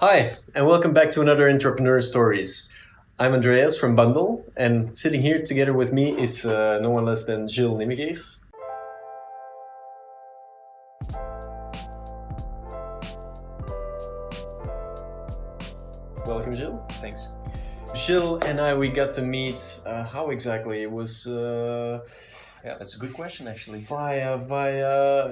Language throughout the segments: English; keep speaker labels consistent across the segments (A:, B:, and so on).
A: Hi, and welcome back to another Intrapreneur Stories. I'm Andreas from Bundle, and sitting here together with me is no one less than Gil Nimmegeers. Welcome, Gil.
B: Thanks.
A: Gil and I, we got to meet, how exactly? It was
B: Yeah, that's a good question, actually.
A: via.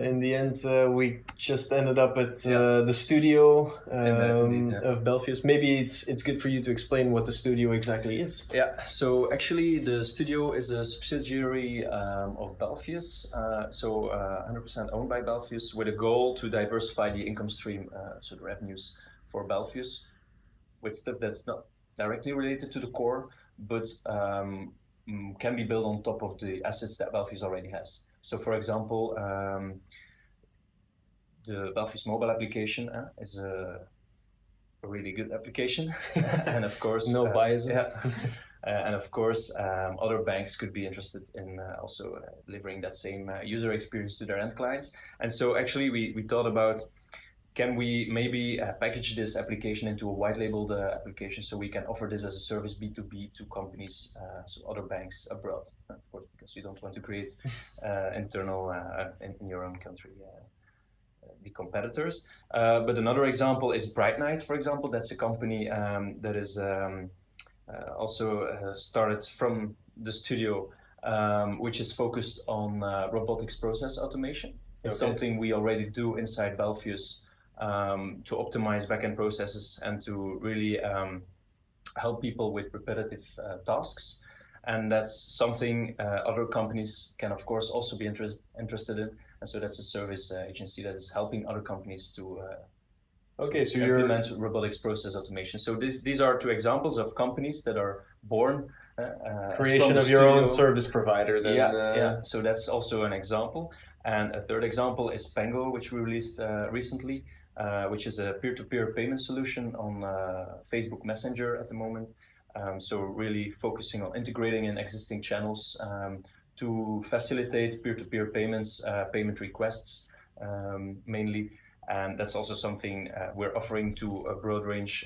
A: In the end, we just ended up at
B: Yeah.
A: the studio
B: Indeed, yeah.
A: of Belfius. Maybe it's good for you to explain what the studio exactly is.
B: Yeah, so actually the studio is a subsidiary of Belfius, 100% owned by Belfius, with a goal to diversify the income stream, so the revenues for Belfius, with stuff that's not directly related to the core, but can be built on top of the assets that Belfius already has. So for example, the Belfius mobile application is a really good application. And of course,
A: No bias.
B: Yeah. And of course, other banks could be interested in also delivering that same user experience to their end clients. And so actually we thought about, can we maybe package this application into a white labeled application so we can offer this as a service B2B to companies, so other banks abroad, of course, because you don't want to create internal in your own country the competitors. But another example is Bright Night, for example. That's a company that is also started from the studio, which is focused on robotics process automation. It's something we already do inside Belfius to optimize backend processes and to really help people with repetitive tasks. And that's something other companies can, of course, also be interested in. And so that's a service agency that is helping other companies to implement robotics process automation. So these are two examples of companies that are born.
A: Creation of your own service provider. Then,
B: yeah. So that's also an example. And a third example is Pengo, which we released recently, which is a peer-to-peer payment solution on Facebook Messenger at the moment. So really focusing on integrating in existing channels to facilitate peer-to-peer payments, payment requests mainly. And that's also something we're offering to a broad range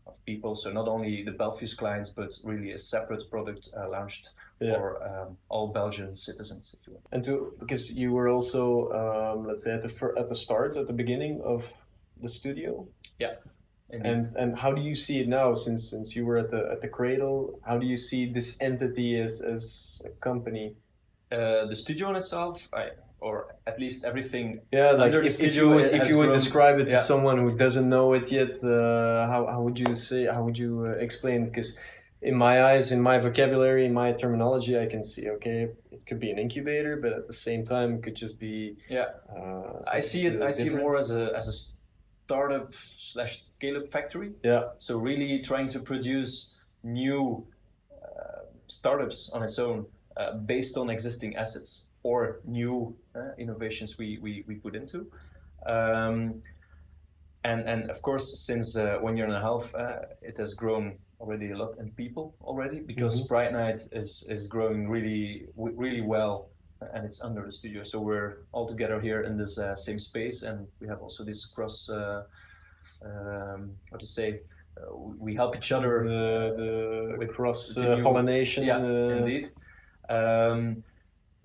B: of people. So not only the Belfius clients, but really a separate product launched for all Belgian citizens, if you will.
A: And because you were also, let's say, at the beginning of the studio.
B: Yeah. Indeed.
A: And how do you see it now, since you were at the cradle? How do you see this entity as a company?
B: The studio in itself, or at least everything.
A: Yeah, like if you would describe it to someone who doesn't know it yet, how would you say? How would you explain it? Because in my eyes, in my vocabulary, in my terminology, I can see, okay, it could be an incubator, but at the same time, it could just be
B: I see it more as a startup / scale-up factory.
A: Yeah.
B: So really trying to produce new startups on its own based on existing assets or new innovations we put into. And of course, since 1 year and a half, it has grown already a lot in people already, because Bright Night is growing really well, and it's under the studio. So we're all together here in this same space, and we have also this cross, we help each other.
A: The cross pollination.
B: Yeah, indeed.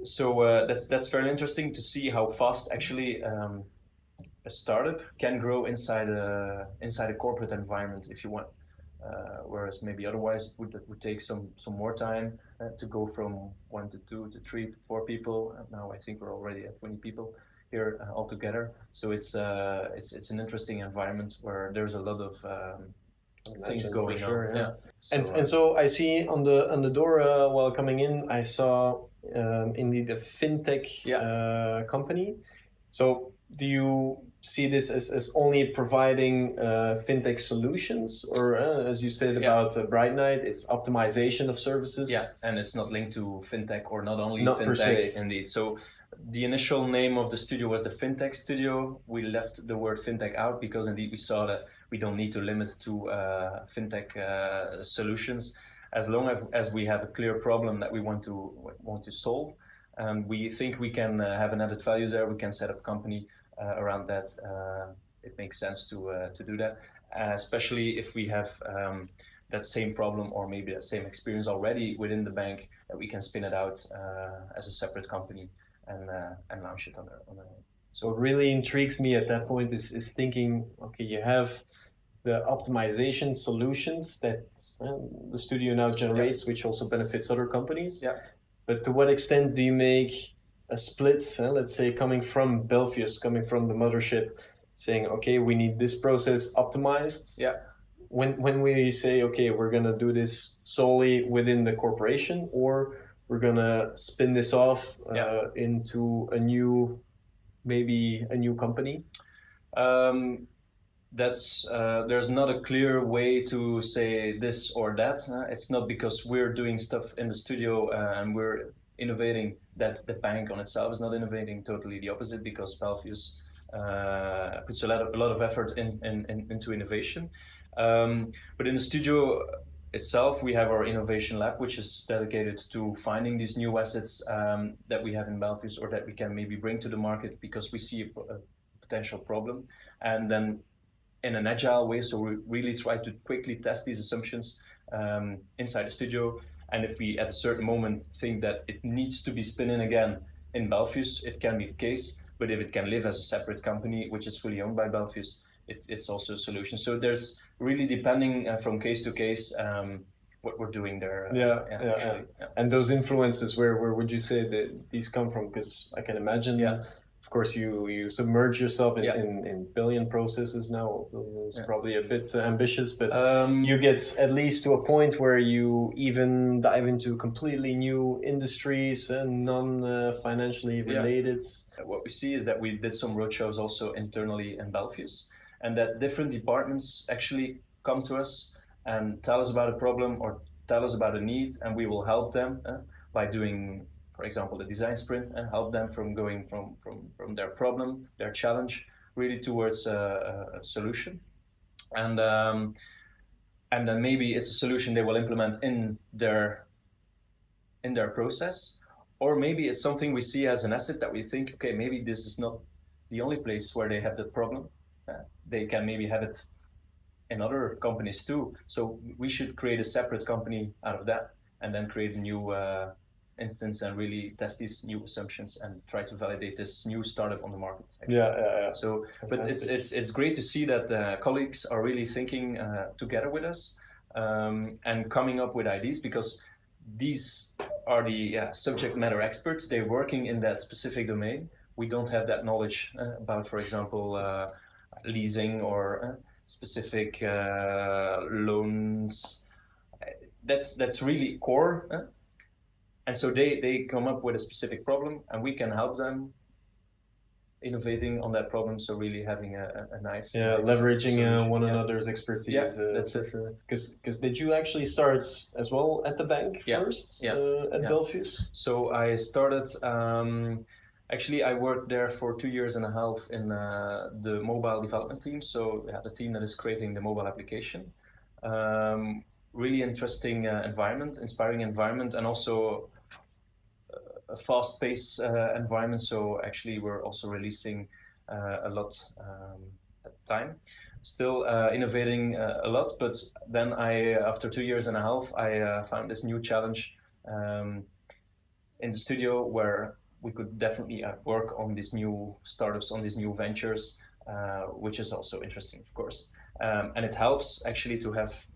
B: So that's very interesting to see how fast actually a startup can grow inside a corporate environment, if you want. Whereas maybe otherwise it would take some more time to go from 1 to 2 to 3 to 4 people. And now I think we're already at 20 people here all together. So it's an interesting environment where there's a lot of things going on. Yeah.
A: And so I see on the door while coming in, I saw indeed a fintech company. So do you see this as only providing fintech solutions, or as you said about Bright Night, it's optimization of services?
B: Yeah, and it's not linked to fintech, or not only
A: not
B: fintech,
A: per se.
B: Indeed. So the initial name of the studio was the Fintech Studio. We left the word fintech out because indeed we saw that we don't need to limit to fintech solutions, as long as we have a clear problem that we want to solve. We think we can have an added value there. We can set up a company around that it makes sense to do that, especially if we have that same problem or maybe that same experience already within the bank, that we can spin it out as a separate company and launch it on their own.
A: So what really intrigues me at that point is thinking, okay, you have the optimization solutions that the studio now generates, which also benefits other companies.
B: Yeah.
A: But to what extent do you make a split, let's say coming from Belfius, coming from the mothership, saying, okay, we need this process optimized.
B: Yeah.
A: When we say, okay, we're going to do this solely within the corporation, or we're going to spin this off into maybe a new company?
B: There's not a clear way to say this or that. It's not because we're doing stuff in the studio and we're innovating that the bank on itself is not innovating. Totally the opposite, because Belfius puts a lot of effort into innovation. But in the studio itself, we have our innovation lab, which is dedicated to finding these new assets that we have in Belfius, or that we can maybe bring to the market because we see a potential problem. And then in an agile way, so we really try to quickly test these assumptions inside the studio. And if we at a certain moment think that it needs to be spun in again in Belfius, it can be the case. But if it can live as a separate company, which is fully owned by Belfius, it's also a solution. So there's really, depending from case to case, what we're doing there.
A: Yeah. And those influences, where would you say that these come from? Because I can imagine, of course, you submerge yourself in billion processes now. It's probably a bit ambitious, but you get at least to a point where you even dive into completely new industries and non-financially related.
B: What we see is that we did some roadshows also internally in Belfius, and that different departments actually come to us and tell us about a problem or tell us about a need, and we will help them by doing, for example, the design sprint, and help them from going from their problem, their challenge, really towards a solution. And then maybe it's a solution they will implement in their process, or maybe it's something we see as an asset that we think, okay, maybe this is not the only place where they have that problem. They can maybe have it in other companies too. So we should create a separate company out of that, and then create a new instance and really test these new assumptions and try to validate this new startup on the market. Actually.
A: Yeah.
B: So, but it's great to see that colleagues are really thinking together with us and coming up with ideas, because these are the subject matter experts. They're working in that specific domain. We don't have that knowledge about, for example, leasing or specific loans. That's really core. And so they come up with a specific problem, and we can help them innovating on that problem. So really having a nice
A: leveraging one another's expertise.
B: Yeah, that's
A: for sure. Because did you actually start as well at the bank first at Belfius?
B: So I started. Actually, I worked there for 2.5 years in the mobile development team. So the team that is creating the mobile application. Really interesting environment, inspiring environment, and also a fast-paced environment. So actually, we're also releasing a lot at the time. Still innovating a lot, but then after 2.5 years, I found this new challenge in the studio where we could definitely work on these new startups, on these new ventures, which is also interesting, of course. And it helps actually to have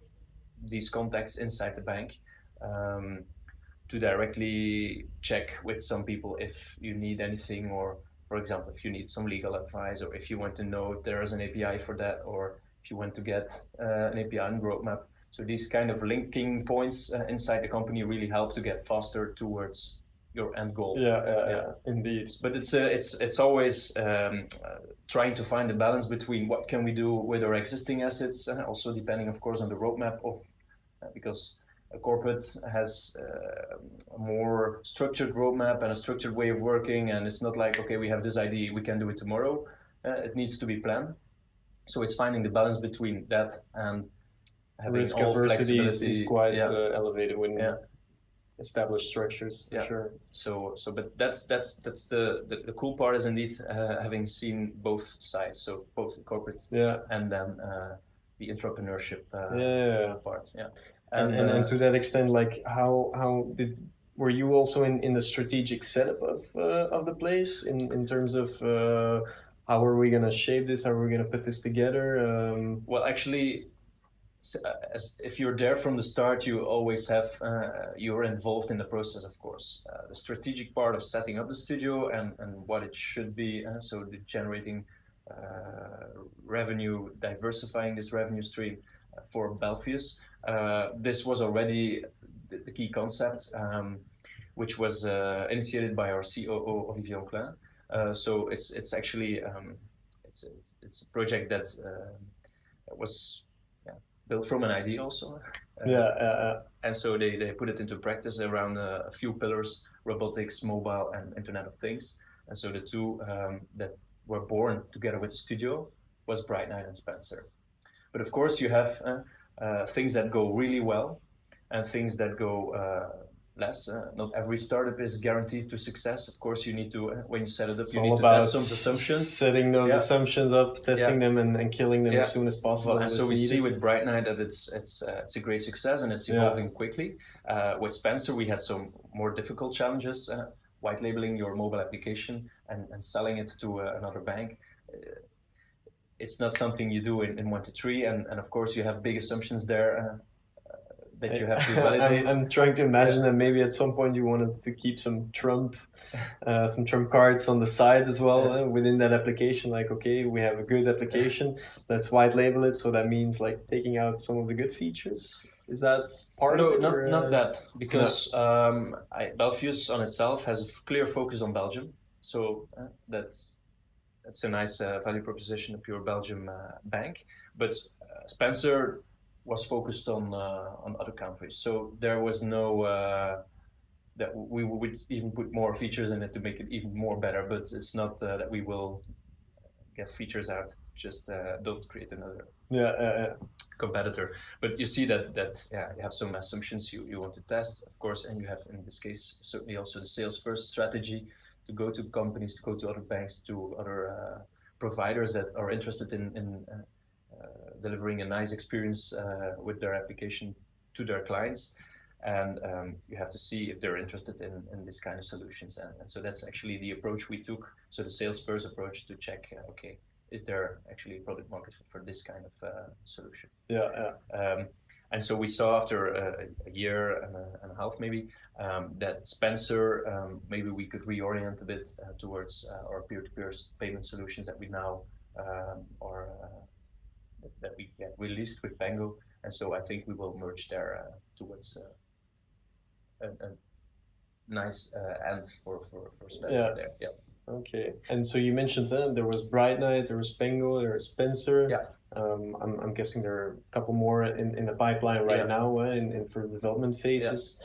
B: these contacts inside the bank to directly check with some people if you need anything, or for example, if you need some legal advice, or if you want to know if there is an API for that, or if you want to get an API and roadmap. So these kind of linking points inside the company really help to get faster towards your end goal.
A: Yeah, indeed.
B: But it's always trying to find a balance between what can we do with our existing assets, also depending, of course, on the roadmap of because a corporate has a more structured roadmap and a structured way of working, and it's not like, okay, we have this idea, we can do it tomorrow. It needs to be planned. So it's finding the balance between that and having
A: risk
B: all
A: aversity
B: flexibility.
A: is quite elevated when established structures, for sure.
B: So, but that's the cool part is indeed having seen both sides, so both the corporate and then the intrapreneurship part. Yeah,
A: and to that extent, like were you also in the strategic setup of the place in terms of how are we going to shape this? How are we going to put this together?
B: Well, actually, if you're there from the start, you always have you're involved in the process, of course. The strategic part of setting up the studio and what it should be, so the generating revenue, diversifying this revenue stream for Belfius. This was already the key concept, which was initiated by our COO Olivier Onclin. So it's actually it's a project that was built from an idea also. And so they put it into practice around a few pillars: robotics, mobile, and Internet of Things. And so the two that were born together with the studio was Bright Night and Spencer. But of course you have things that go really well and things that go less. Not every startup is guaranteed to success. Of course, you need to, when you set it up, you need to test some assumptions.
A: Setting those assumptions up, testing them and killing them as soon as possible.
B: Well, and so we see with Bright Night that it's a great success and it's evolving quickly. With Spencer, we had some more difficult challenges. White labeling your mobile application and selling it to another bank. It's not something you do in 1 to 3. And of course, you have big assumptions there. That you have to validate.
A: I'm trying to imagine that maybe at some point you wanted to keep some trump cards on the side as well within that application. Like, okay, we have a good application, let's white label it. So that means like taking out some of the good features. Is that part of it?
B: No, not that, because Belfius on itself has a clear focus on Belgium. So that's a nice value proposition, a pure Belgium bank. But Spencer was focused on other countries, so there was no that we would even put more features in it to make it even more better. But it's not that we will get features out. Just don't create another competitor. But you see that you have some assumptions you want to test, of course, and you have in this case certainly also the sales first strategy to go to companies, to go to other banks, to other providers that are interested in delivering a nice experience with their application to their clients, and you have to see if they're interested in this kind of solutions, and so that's actually the approach we took. So the sales first approach to check, okay, is there actually a product market fit for this kind of solution? And so we saw after a year and a half maybe that Spencer, maybe we could reorient a bit towards our peer-to-peer payment solutions that we now are that we get released with Pango, and so I think we will merge there towards a nice end for Spencer there. Yeah.
A: Okay. And so you mentioned there was Bright Night, there was Pango, there was Spencer.
B: Yeah.
A: I'm guessing there are a couple more in the pipeline right now in for development phases.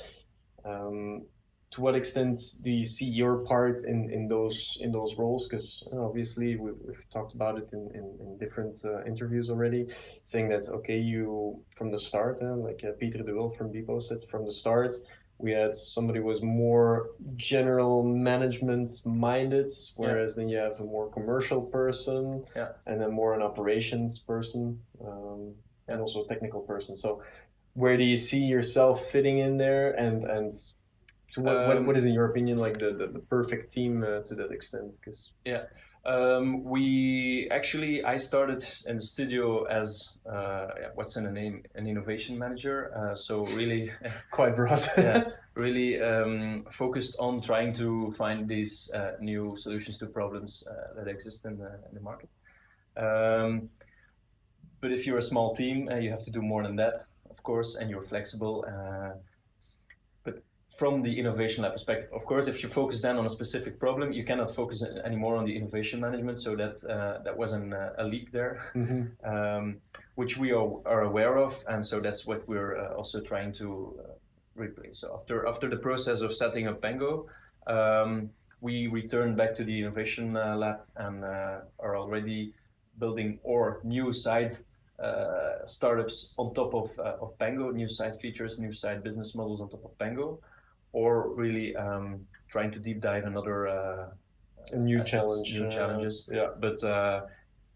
A: To what extent do you see your part in those roles? Because obviously we've talked about it in different interviews already, saying that okay, you from the start, like Peter de Wil from Bipo said, from the start we had somebody who was more general management minded, whereas then you have a more commercial person, and then more an operations person, and also a technical person. So where do you see yourself fitting in there, and to what is in your opinion like the perfect team to that extent? Because
B: I started in the studio as what's in the name, an innovation manager. So really
A: quite broad.
B: Really focused on trying to find these new solutions to problems that exist in the market. But if you're a small team, you have to do more than that, of course, and you're flexible. But from the innovation lab perspective, of course, if you focus then on a specific problem, you cannot focus anymore on the innovation management. So that was a leak there, which we are aware of, and so that's what we're also trying to replace. So after the process of setting up Pango, we returned back to the innovation lab and are already building our new side startups on top of Pango, new side features, new side business models on top of Pango. or really trying to deep dive in other
A: new
B: assets,
A: challenge,
B: new challenges.
A: yeah.
B: But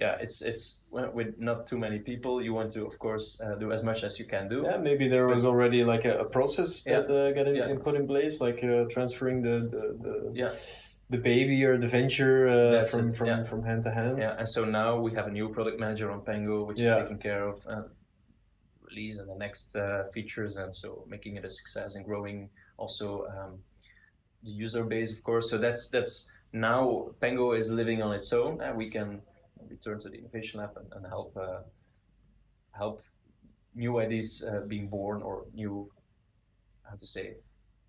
B: yeah, it's with not too many people. You want to, of course, do as much as you can do.
A: Yeah, maybe there was already like a process that got put in place, like transferring the baby or the venture from hand to hand.
B: Yeah, and so now we have a new product manager on Pango, which is taking care of release and the next features, and so making it a success and growing also the user base, of course. So that's now Pango is living on its own, and we can return to the innovation lab and help new ideas being born, or new, how to say,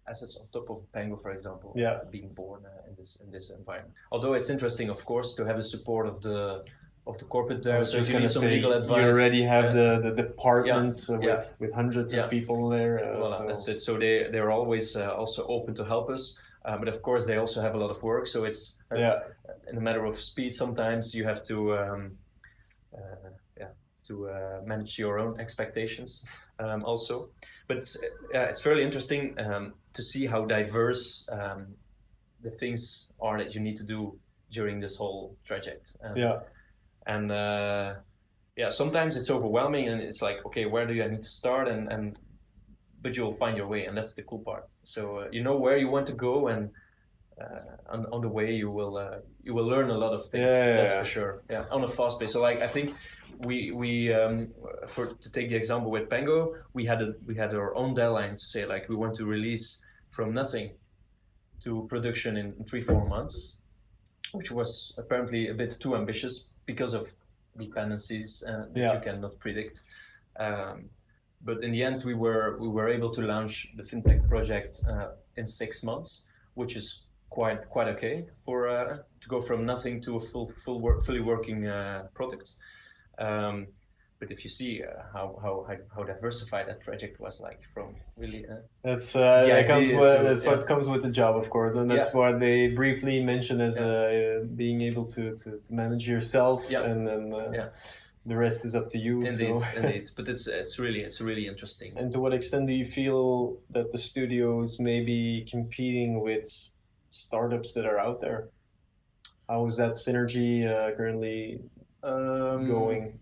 B: assets on top of Pango, for example, being born in this environment. Although it's interesting, of course, to have the support of the corporate there. So if you need some legal advice,
A: you already have the departments with hundreds of people there.
B: Voilà, so that's it. So they're always also open to help us. But of course, they also have a lot of work. So it's in a matter of speed. Sometimes you have to manage your own expectations also. But it's fairly interesting to see how diverse the things are that you need to do during this whole traject. And sometimes it's overwhelming, and it's like, okay, where do I need to start? But you'll find your way, and that's the cool part. So you know where you want to go, and on the way you will learn a lot of things. That's for sure. Yeah, on a fast pace. So like I think we to take the example with Pango, we had our own deadline to say, like, we want to release from nothing to production in 3-4 months, which was apparently a bit too ambitious because of dependencies that you cannot predict. But in the end, we were able to launch the fintech project in 6 months, which is quite okay for to go from nothing to a fully working product. But if you see how diversified that project was, like, from really
A: that's what comes with the job, of course, and that's what they briefly mention as being able to manage yourself, and then the rest is up to you.
B: Indeed. But it's really interesting.
A: And to what extent do you feel that the studios may be competing with startups that are out there? How is that synergy currently going?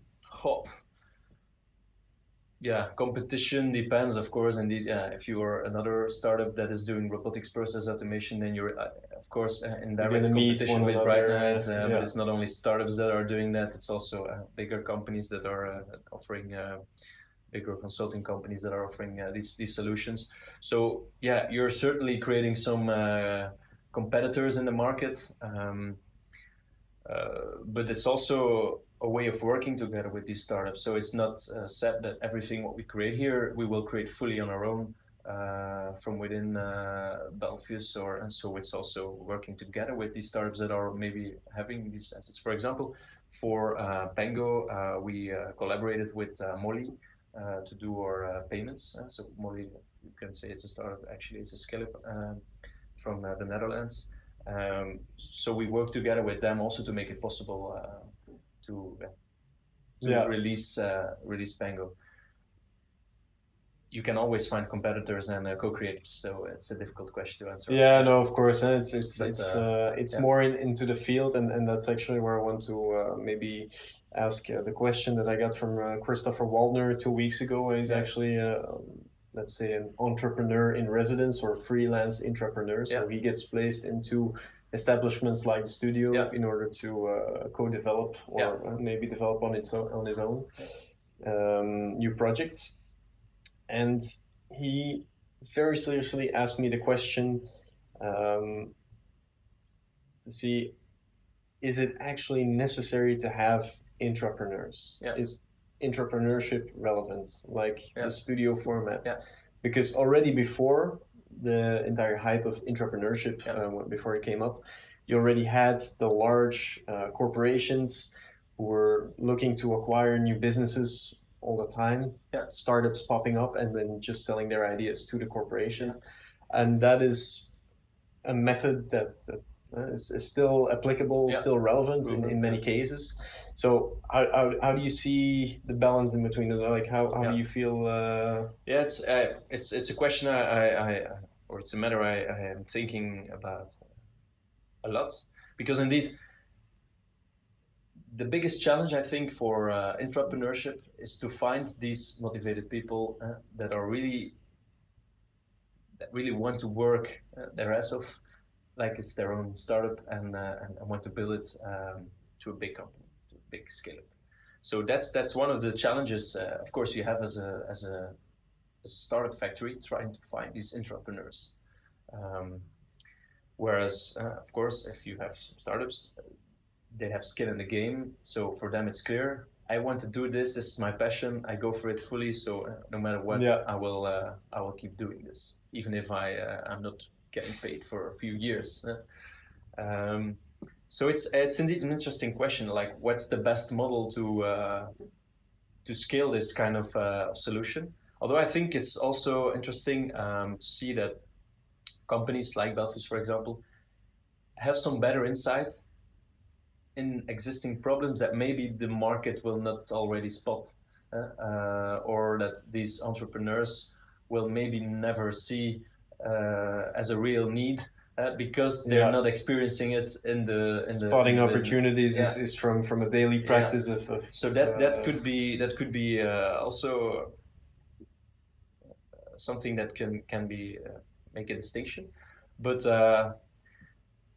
B: Yeah, competition depends, of course. Indeed, if you are another startup that is doing robotics process automation, then you're, of course, in direct competition with BrightNight. But it's not only startups that are doing that; it's also bigger companies that are offering, bigger consulting companies that are offering these solutions. So yeah, you're certainly creating some competitors in the market, but it's also a way of working together with these startups. So it's not said that everything what we create here we will create fully on our own from within Belfius, and so it's also working together with these startups that are maybe having these assets. For example, for Pango, we collaborated with Molly to do our payments. So Molly, you can say it's a startup. Actually, it's a scaleup from the Netherlands. So we work together with them also to make it possible to release Pango. You can always find competitors and co-creators, so it's a difficult question to answer.
A: Yeah, no, of course, and it's more into the field, and that's actually where I want to maybe ask the question that I got from Christopher Waldner 2 weeks ago. He's actually let's say an entrepreneur in residence or freelance intrapreneur. So he gets placed into establishments like the studio in order to co-develop or maybe develop on his own new projects. And he very seriously asked me the question to see, is it actually necessary to have intrapreneurs? Is intrapreneurship relevant, like the studio format? Because already before the entire hype of intrapreneurship, before it came up, you already had the large corporations who were looking to acquire new businesses all the time, startups popping up and then just selling their ideas to the corporations. And that is a method that is still applicable, still relevant in many cases. So how do you see the balance in between those? Like how do you feel?
B: It's a question I or it's a matter I am thinking about a lot, because indeed the biggest challenge I think for intrapreneurship is to find these motivated people that really want to work their ass off like it's their own startup and want to build it to a big company, to a big scale up. So that's one of the challenges, of course, you have as a startup factory trying to find these intrapreneurs. Whereas, of course, if you have some startups, they have skin in the game. So for them, it's clear. I want to do this. This is my passion. I go for it fully. So no matter what, I will keep doing this, even if I'm not getting paid for a few years. So it's indeed an interesting question. Like, what's the best model to scale this kind of solution? Although I think it's also interesting to see that companies like Belfius, for example, have some better insight in existing problems that maybe the market will not already spot, or that these entrepreneurs will maybe never see as a real need, because they're not experiencing it in the
A: spotting opportunities is from a daily practice of
B: so that could be also something that can be make a distinction, but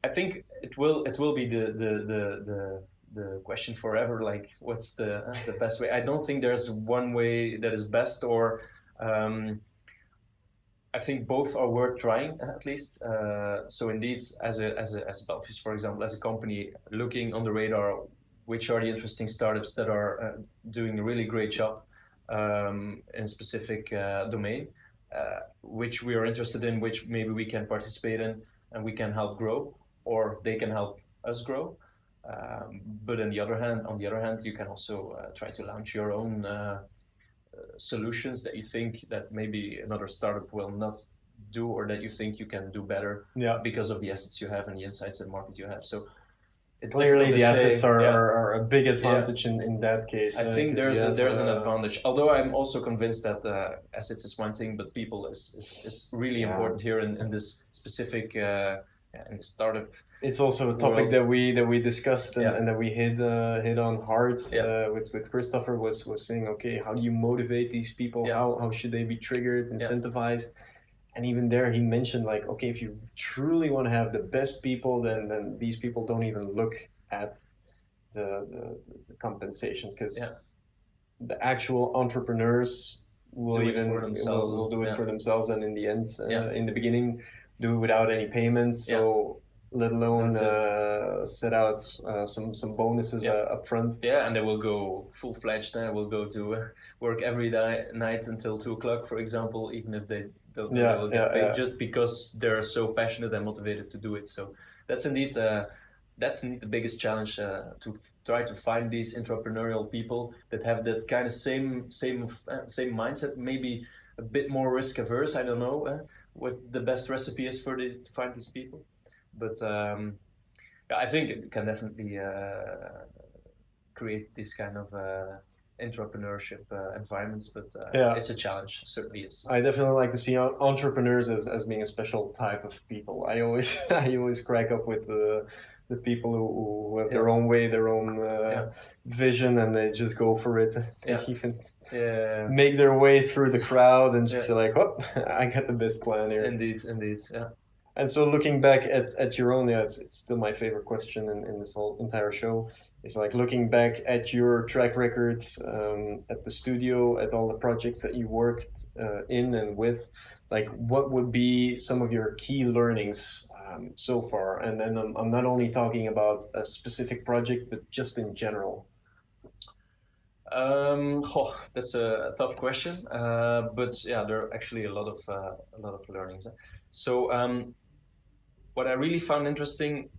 B: I think it will be the question forever. Like, what's the best way? I don't think there's one way that is best, or I think both are worth trying at least. So indeed, as Belfius, for example, as a company looking on the radar, which are the interesting startups that are doing a really great job in a specific domain, which we are interested in, which maybe we can participate in and we can help grow, or they can help us grow. But on the other hand, you can also try to launch your own solutions that you think that maybe another startup will not do, or that you think you can do better because of the assets you have and the insights and market you have. So it's
A: clearly the assets are a big advantage in that case.
B: I think there's an advantage. Although I'm also convinced that assets is one thing, but people is really important here in this specific in the startup.
A: It's also a topic that we discussed and that we hit on hard with Christopher was saying, okay, how do you motivate these people? How should they be triggered, incentivized? And even there he mentioned, like, okay, if you truly want to have the best people, then these people don't even look at the compensation, because the actual entrepreneurs will do it for themselves, and in the end, in the beginning, do it without any payments. So let alone set out some bonuses up front.
B: Yeah, and they will go full-fledged. They will go to work every night until 2:00, for example, even if they don't they will get paid, just because they're so passionate and motivated to do it. So that's indeed the biggest challenge, to try to find these entrepreneurial people that have that kind of same mindset, maybe a bit more risk averse. I don't know what the best recipe is to find these people. But I think it can definitely create this kind of entrepreneurship environments, but it's a challenge, certainly is.
A: I definitely like to see entrepreneurs as being a special type of people. I always crack up with the people who have their own way, their own vision, and they just go for it. They even make their way through the crowd and just say like, "Oh, I got the best plan here."
B: Indeed, yeah.
A: And so looking back at your own, it's still my favorite question in this whole entire show. It's like looking back at your track records, at the studio, at all the projects that you worked in and with, like what would be some of your key learnings so far? And then I'm not only talking about a specific project, but just in general.
B: That's a tough question, but yeah, there are actually a lot of learnings. So what I really found interesting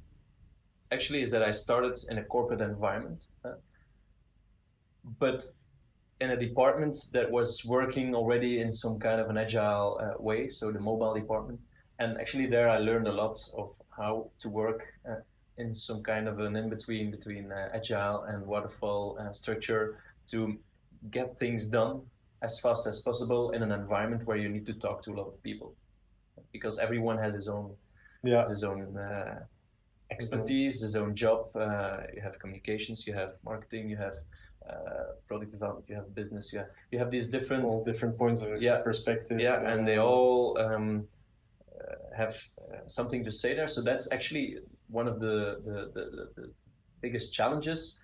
B: actually is that I started in a corporate environment, but in a department that was working already in some kind of an agile way, so the mobile department. And actually there I learned a lot of how to work in some kind of an in-between between agile and waterfall structure to get things done as fast as possible in an environment where you need to talk to a lot of people. because everyone has his own expertise, his own job. You have communications, you have marketing, you have product development, you have business, you have these different
A: points of perspective.
B: And they all have something to say there. So that's actually one of the biggest challenges,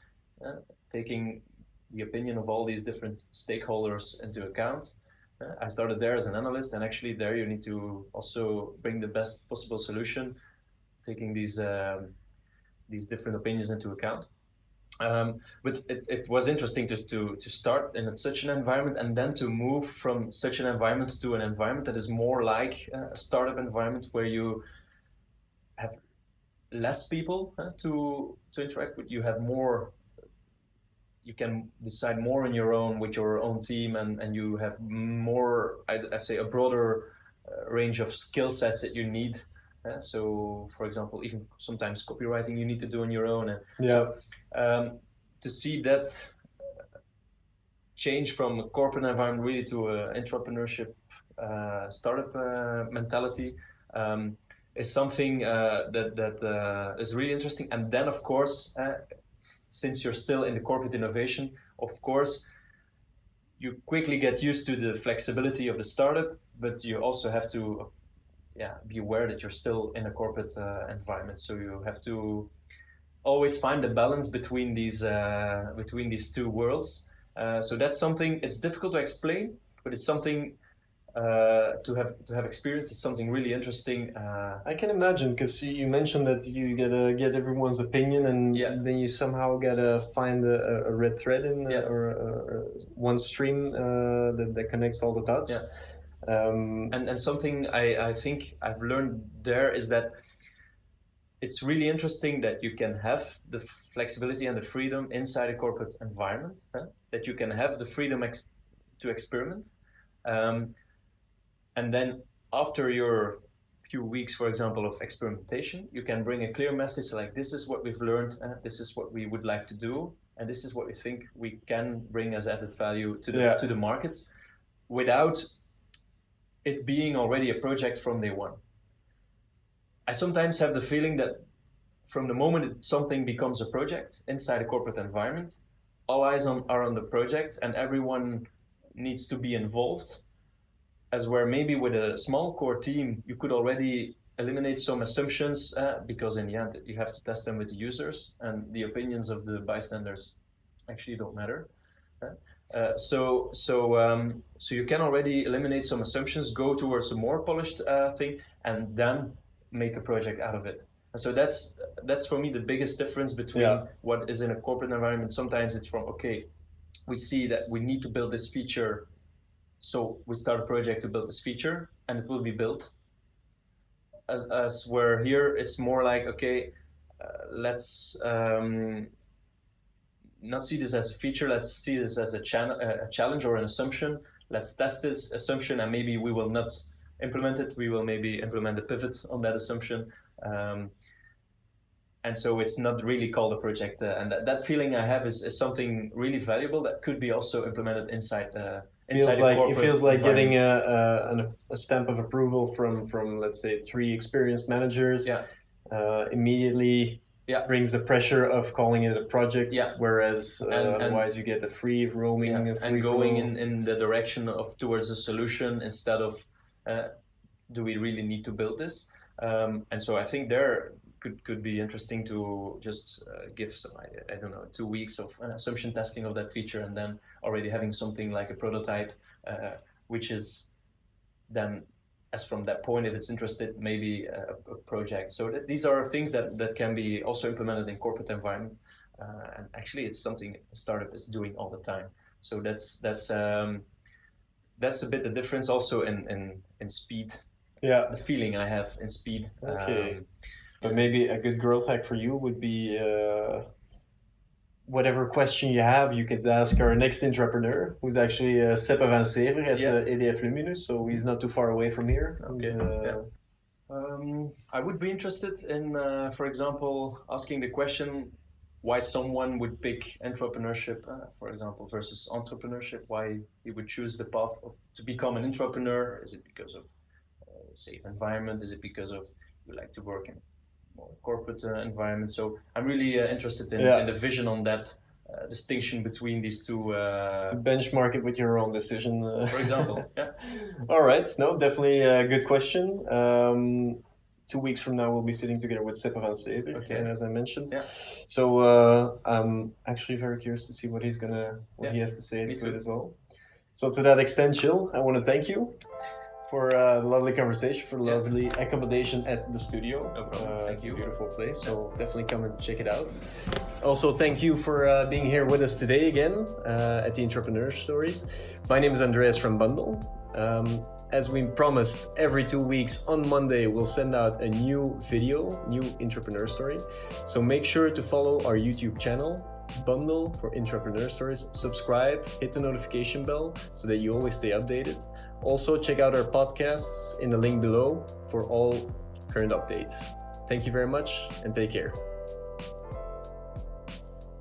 B: taking the opinion of all these different stakeholders into account. I started there as an analyst, and actually there you need to also bring the best possible solution, taking these different opinions into account. But it was interesting to start in such an environment, and then to move from such an environment to an environment that is more like a startup environment, where you have less people to interact with. You have more. You can decide more on your own with your own team, and you have more, I say, a broader range of skill sets that you need. So, for example, even sometimes copywriting you need to do on your own. So, to see that change from a corporate environment really to an intrapreneurship startup mentality is something that is really interesting. And then, of course, since you're still in the corporate innovation, of course, you quickly get used to the flexibility of the startup, but you also have to be aware that you're still in a corporate environment. So you have to always find the balance between these two worlds. So that's something, it's difficult to explain, but it's something to have experienced. It's something really interesting.
A: I can imagine, because you mentioned that you gotta get everyone's opinion, and then you somehow gotta find a red thread in or one stream that connects all the dots.
B: And something I think I've learned there is that it's really interesting that you can have the flexibility and the freedom inside a corporate environment, that you can have the freedom to experiment. And then after your few weeks, for example, of experimentation, you can bring a clear message like, this is what we've learned, this is what we would like to do, and this is what we think we can bring as added value to the markets, without it being already a project from day one. I sometimes have the feeling that from the moment something becomes a project inside a corporate environment, all eyes are on the project, and everyone needs to be involved. As where maybe with a small core team, you could already eliminate some assumptions, because in the end you have to test them with the users, and the opinions of the bystanders actually don't matter. So you can already eliminate some assumptions, go towards a more polished thing, and then make a project out of it. And so that's for me the biggest difference between what is in a corporate environment. Sometimes it's from, okay, we see that we need to build this feature, so we start a project to build this feature, and it will be built. As where here it's more like, okay, let's not see this as a feature, let's see this as a challenge or an assumption. Let's test this assumption, and maybe we will not implement it. We will maybe implement a pivot on that assumption. And so it's not really called a project. And that feeling I have is something really valuable that could be also implemented inside
A: it feels like getting a stamp of approval from let's say 3 experienced managers. Immediately brings the pressure of calling it a project, whereas otherwise you get the free roaming
B: and going in the direction of towards a solution instead of do we really need to build this. And so I think there could be interesting to just give some, I don't know, 2 weeks of assumption testing of that feature, and then already having something like a prototype, which is then, as from that point, if it's interested, maybe a project. So these are things that can be also implemented in corporate environment, and actually it's something a startup is doing all the time. So that's a bit the difference also in speed. The feeling I have in speed.
A: Okay. But maybe a good growth hack for you would be whatever question you have, you could ask our next intrapreneur, who's actually Seppe van Sever at EDF Luminus, so he's not too far away from here.
B: I would be interested in, for example, asking the question why someone would pick intrapreneurship, for example, versus entrepreneurship, why he would choose the path to become an intrapreneur. Is it because of a safe environment? Is it because of you like to work in more corporate environment? So I'm really interested in the vision on that distinction between these two.
A: To benchmark it with your own decision.
B: For example, yeah.
A: All right, no, definitely a good question. 2 weeks from now, we'll be sitting together with Seppe van Sever, as I mentioned.
B: Yeah.
A: So I'm actually very curious to see what he has to say to it as well. So to that extent, Gil, I want to thank you for the lovely conversation, for the lovely accommodation at the studio.
B: No problem.
A: It's a beautiful place, so definitely come and check it out. Also, thank you for being here with us today again at the Intrapreneur Stories. My name is Andreas from Bundle. As we promised, every 2 weeks on Monday, we'll send out a new video, new Intrapreneur story. So make sure to follow our YouTube channel, Bundle for Intrapreneur Stories. Subscribe, hit the notification bell so that you always stay updated. Also, check out our podcasts in the link below for all current updates. Thank you very much and take care.